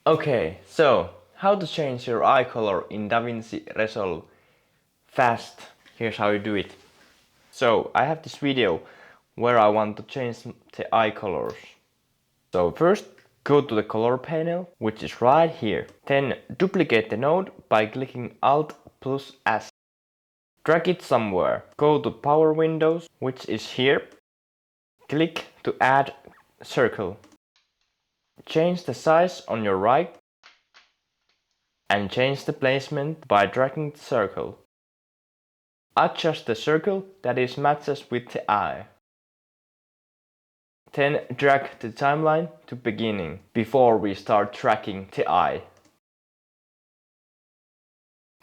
Okay, so how to change your eye color in Davinci Resolve fast. Here's how you do it. So I have this video where I want to change the eye colors. So first go to the color panel, which is right here. Then duplicate the node by clicking Alt plus S. Drag it somewhere. Go to power windows, which is here. Click to add circle. Change the size on your right and change the placement by dragging the circle. Adjust the circle that is matches with the eye. Then drag the timeline to beginning before we start tracking the eye.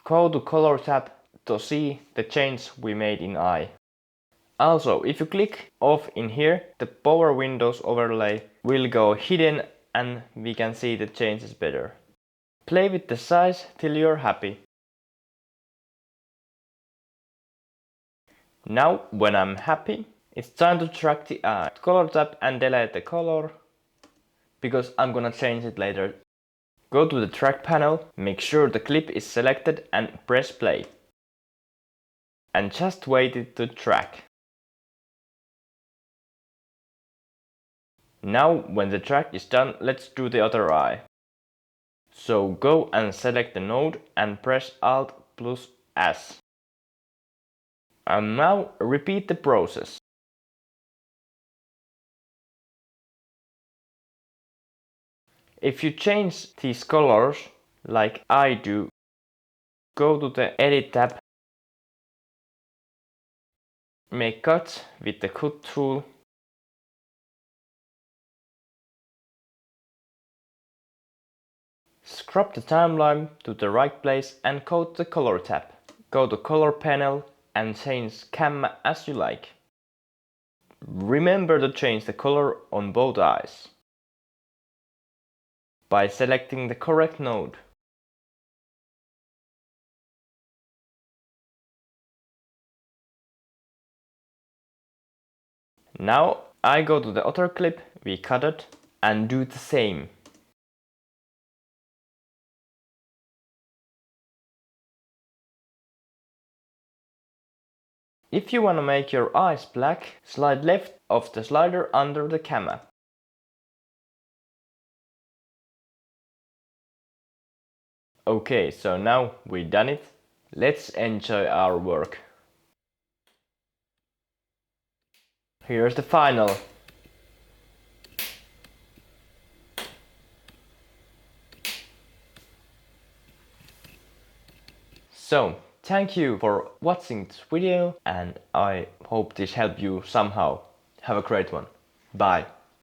Go to color tab to see the change we made in eye. Also, if you click off in here, the power windows overlay will go hidden and we can see the changes better. Play with the size till you're happy. Now, when I'm happy, it's time to track the eye. Color tab and delete the color, because I'm gonna change it later. Go to the track panel, make sure the clip is selected and press play. And just wait it to track. Now, when the track is done, let's do the other eye. So go and select the node and press Alt plus S. And now repeat the process. If you change these colors, like I do, go to the Edit tab, make cuts with the cut tool, scrub the timeline to the right place and go to the Color tab. Go to Color panel and change Gamma as you like. Remember to change the color on both eyes by selecting the correct node. Now I go to the other clip we cut it and do the same. If you want to make your eyes black, slide left of the slider under the camera. Okay, so now we've done it. Let's enjoy our work. Here's the final. So, thank you for watching this video and I hope this helped you somehow. Have a great one. Bye.